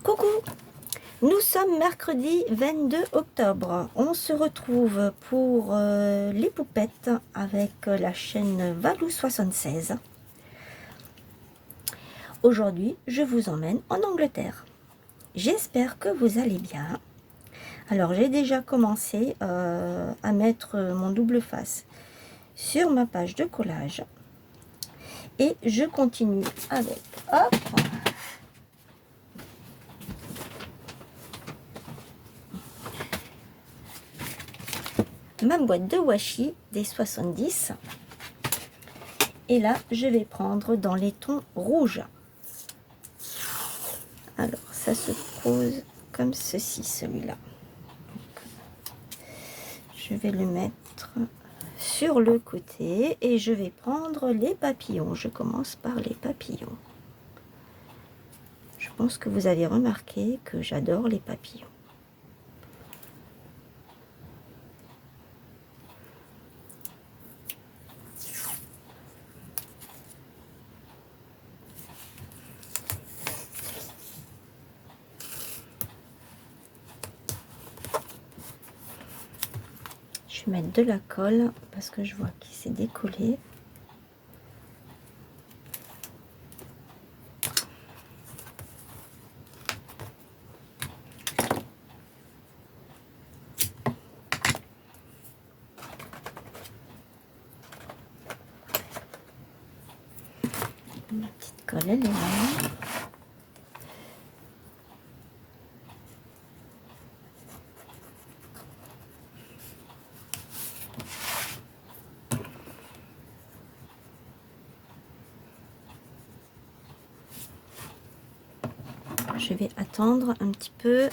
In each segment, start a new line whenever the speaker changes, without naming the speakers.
Coucou, nous sommes mercredi 22 octobre. On se retrouve pour les poupettes avec la chaîne Valou76. Aujourd'hui, je vous emmène en Angleterre. J'espère que vous allez bien. Alors, j'ai déjà commencé à mettre mon double face sur ma page de collage. Et je continue avec... Hop, ma boîte de washi des 70. Et là, je vais prendre dans les tons rouges. Alors, ça se pose comme ceci, celui-là. Je vais le mettre sur le côté et je vais prendre les papillons. Je commence par les papillons. Je pense que vous avez remarqué que j'adore les papillons. Je vais mettre de la colle parce que je vois qu'il s'est décollé. Ma petite colle, elle est là. Je vais attendre un petit peu.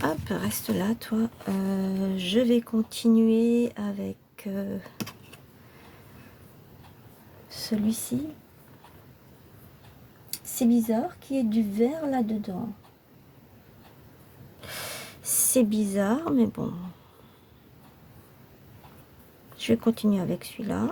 Hop, reste là, toi. Je vais continuer avec celui-ci. C'est bizarre qu'il y ait du vert là-dedans. C'est bizarre, mais bon. Je vais continuer avec celui-là.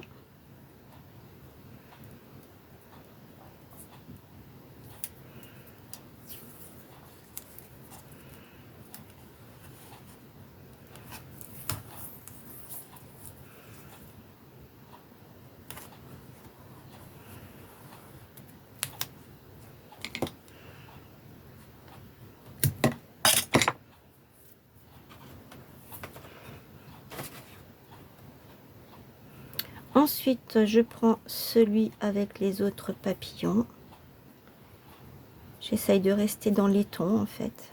Ensuite, je prends celui avec les autres papillons. J'essaye de rester dans les tons, en fait.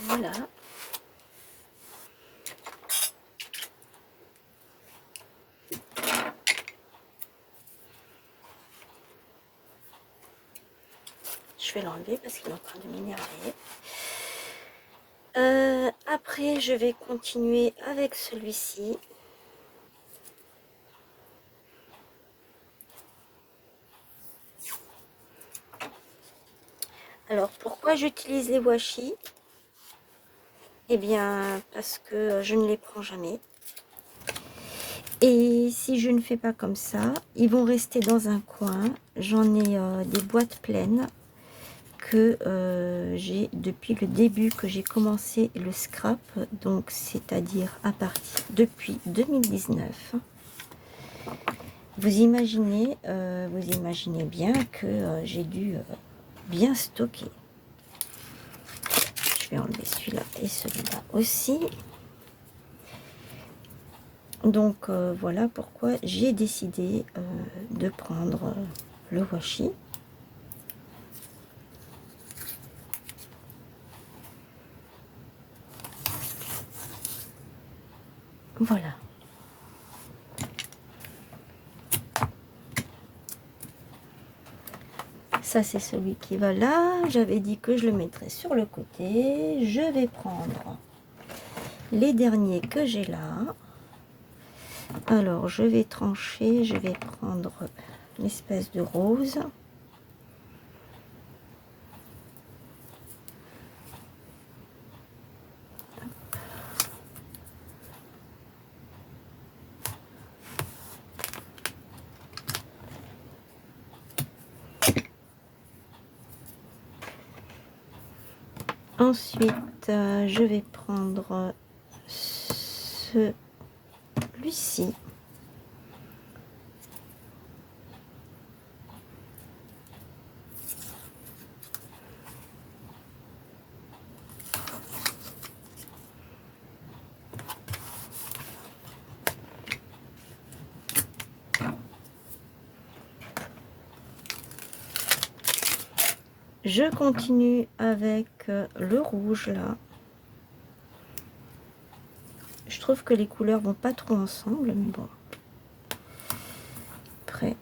Voilà. Je vais l'enlever parce qu'il est en train de m'énerver. Après, je vais continuer avec celui-ci. Alors, pourquoi j'utilise les washi? Eh bien, parce que je ne les prends jamais. Et si je ne fais pas comme ça, ils vont rester dans un coin. J'en ai des boîtes pleines que j'ai depuis le début que j'ai commencé le scrap, donc c'est-à-dire à partir depuis 2019. Vous imaginez bien que j'ai dû bien stocker. Je vais enlever celui-là et celui-là aussi. Donc voilà pourquoi j'ai décidé de prendre le washi. Voilà. Ça, c'est celui qui va là. J'avais dit que je le mettrais sur le côté. Je vais prendre les derniers que j'ai là. Alors, je vais trancher. Je vais prendre l'espèce de rose. Ensuite, je vais prendre celui-ci. Je continue avec le rouge là. Je trouve que les couleurs vont pas trop ensemble, mais bon. Après,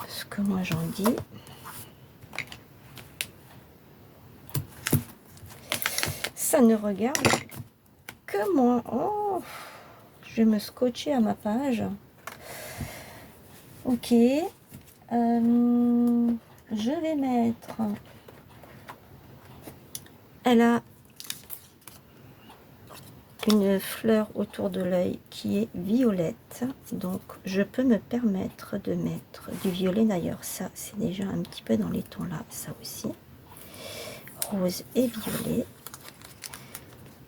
ce que moi j'en dis. Ça ne regarde que moi. Oh, je vais me scotcher à ma page. Ok. Je vais mettre... Elle a une fleur autour de l'œil qui est violette. Donc, je peux me permettre de mettre du violet. D'ailleurs, ça, c'est déjà un petit peu dans les tons là. Ça aussi. Rose et violet.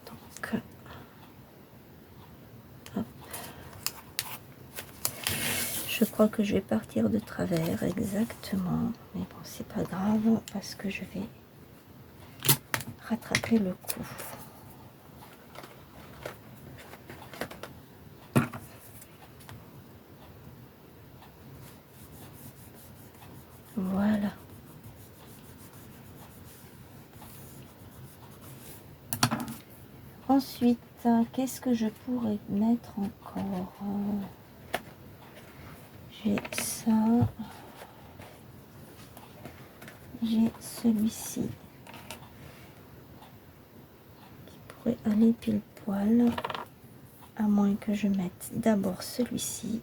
Donc, hop. Je crois que je vais partir de travers, exactement. Mais bon, c'est pas grave parce que je vais rattraper le coup. Voilà. Ensuite, qu'est-ce que je pourrais mettre encore? J'ai ça. J'ai celui-ci qui pourrait aller pile poil, à moins que je mette d'abord celui-ci.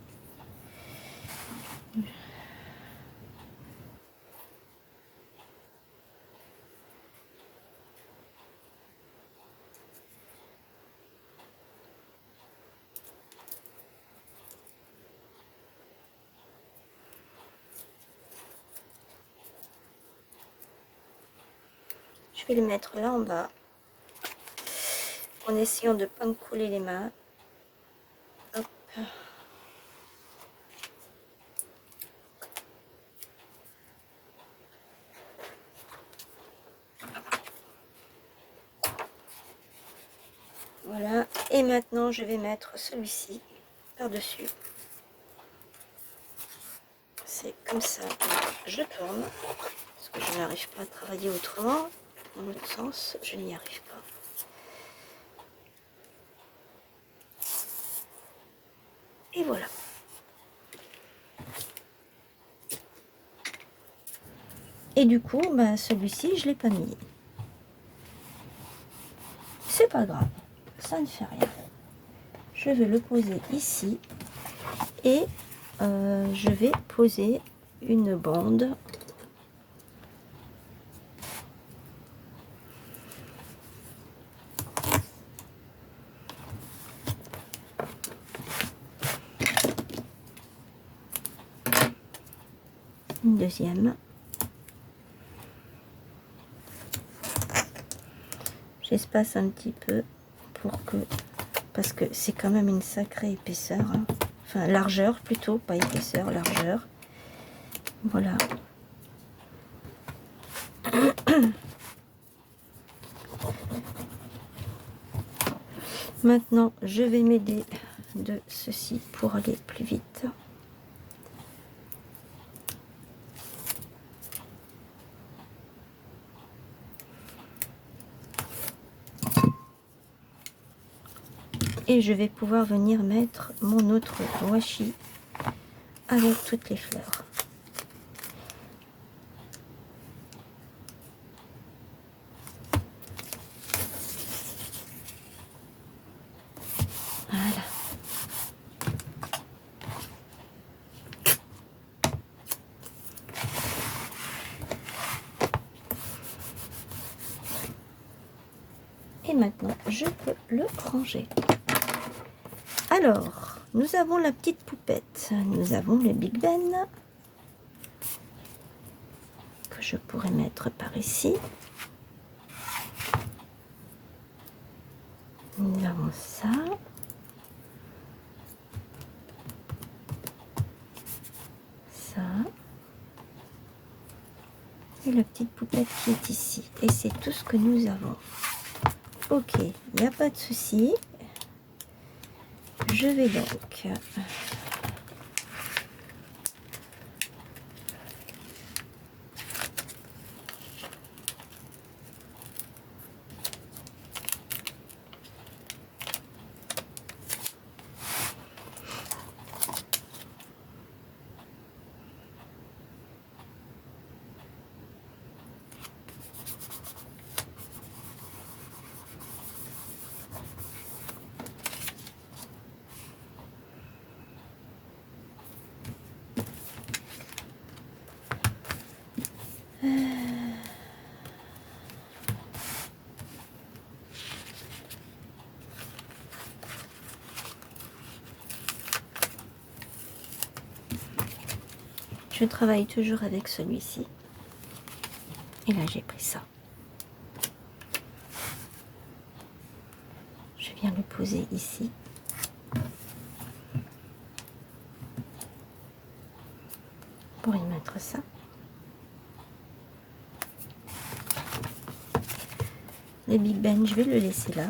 Je vais le mettre là en bas, en essayant de ne pas me couler les mains. Hop. Voilà, et maintenant je vais mettre celui-ci par-dessus. C'est comme ça, je tourne, parce que je n'arrive pas à travailler autrement. Dans l'autre sens, je n'y arrive pas. Et voilà. Et du coup, bah, celui-ci, je ne l'ai pas mis. C'est pas grave, ça ne fait rien. Je vais le poser ici et je vais poser une bande. Une deuxième. J'espace un petit peu pour que, parce que c'est quand même une sacrée épaisseur, hein. Enfin largeur plutôt, pas épaisseur, largeur. Voilà. Maintenant, je vais m'aider de ceci pour aller plus vite. Et je vais pouvoir venir mettre mon autre washi avec toutes les fleurs. maintenant, je peux le ranger. Alors, nous avons la petite poupette. Nous avons le Big Ben. Que je pourrais mettre par ici. Nous avons ça. Ça. Et la petite poupette qui est ici. Et c'est tout ce que nous avons. Ok, il n'y a pas de souci. Je vais donc je travaille toujours avec celui-ci. Et là, j'ai pris ça. Je viens le poser ici. Pour y mettre ça. Le Big Ben, je vais le laisser là.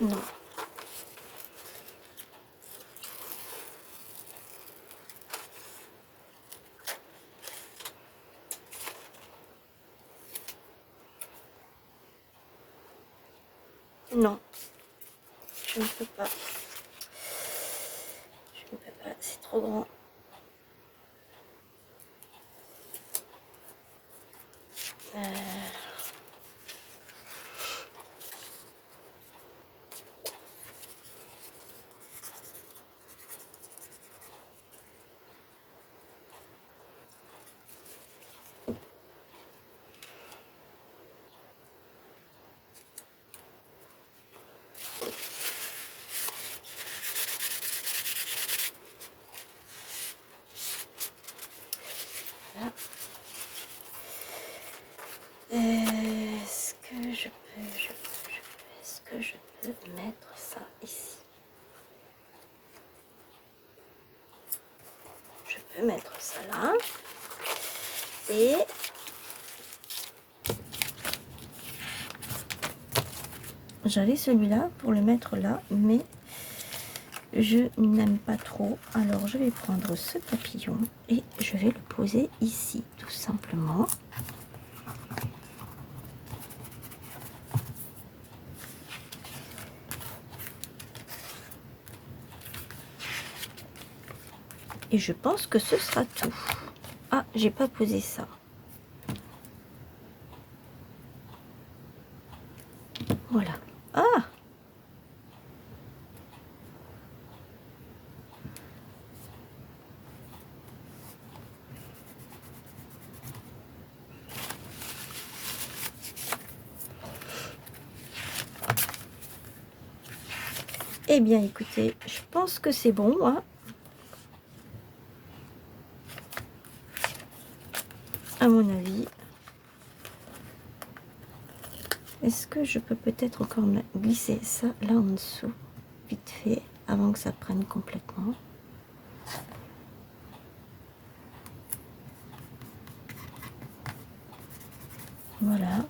Non. Non. Je ne peux pas. Je ne peux pas. C'est trop grand. Voilà. Est-ce que je peux, est-ce que je peux mettre ça ici? Je peux mettre ça là. Et j'avais celui-là pour le mettre là, mais je n'aime pas trop. Alors je vais prendre ce papillon et je vais le poser ici, tout simplement. Et je pense que ce sera tout. Ah, j'ai pas posé ça. Voilà. Ah! Eh bien, écoutez, je pense que c'est bon, hein, à mon avis. Est-ce que je peux peut-être encore glisser ça là en dessous, vite fait, avant que ça prenne complètement? Voilà.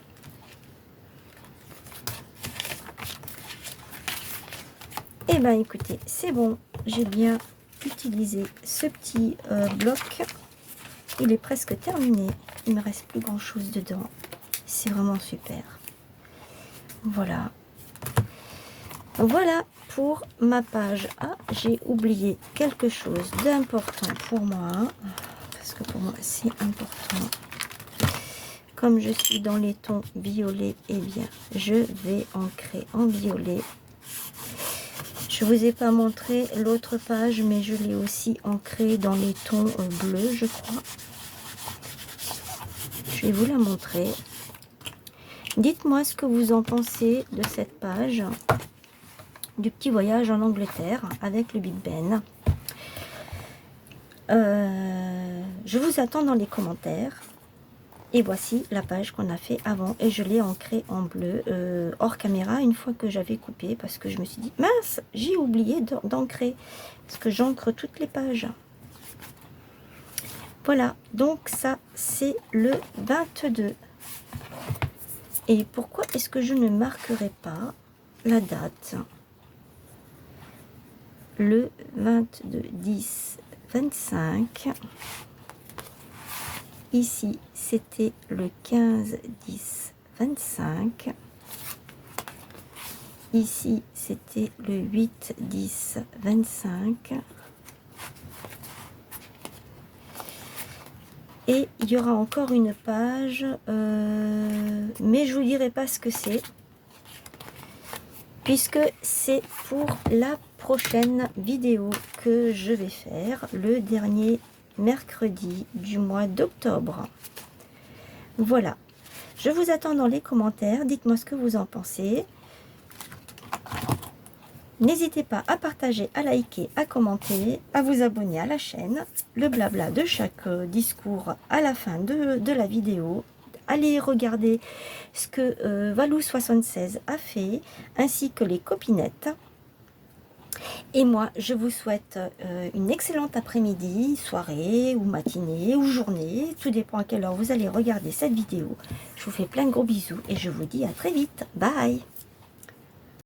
Eh bien, écoutez, c'est bon. J'ai bien utilisé ce petit bloc. Il est presque terminé. Il ne me reste plus grand-chose dedans. C'est vraiment super. Voilà. Voilà pour ma page. Ah, j'ai oublié quelque chose d'important pour moi. Parce que pour moi, c'est important. Comme je suis dans les tons violets, eh bien, je vais ancrer en violet. Je vous ai pas montré l'autre page, mais je l'ai aussi ancré dans les tons bleus, je crois. Je vais vous la montrer. Dites-moi ce que vous en pensez de cette page du petit voyage en Angleterre avec le Big Ben. Je vous attends dans les commentaires. Et voici la page qu'on a fait avant et je l'ai ancrée en bleu hors caméra une fois que j'avais coupé parce que je me suis dit mince, j'ai oublié d'ancrer parce que j'encre toutes les pages. Voilà, donc ça c'est le 22. Et pourquoi est-ce que je ne marquerai pas la date? Le 22 10 25. Ici, c'était le 15, 10, 25. Ici, c'était le 8, 10, 25. Et il y aura encore une page, mais je vous dirai pas ce que c'est, puisque c'est pour la prochaine vidéo que je vais faire, le dernier mercredi du mois d'octobre. Voilà, je vous attends dans les commentaires, dites-moi ce que vous en pensez. N'hésitez pas à partager, à liker, à commenter, à vous abonner à la chaîne. Le blabla de chaque discours à la fin de la vidéo. Allez regarder ce que Valou76 a fait, ainsi que les copinettes. Et moi, je vous souhaite une excellente après-midi, soirée, ou matinée, ou journée. Tout dépend à quelle heure vous allez regarder cette vidéo. Je vous fais plein de gros bisous et je vous dis à très vite. Bye!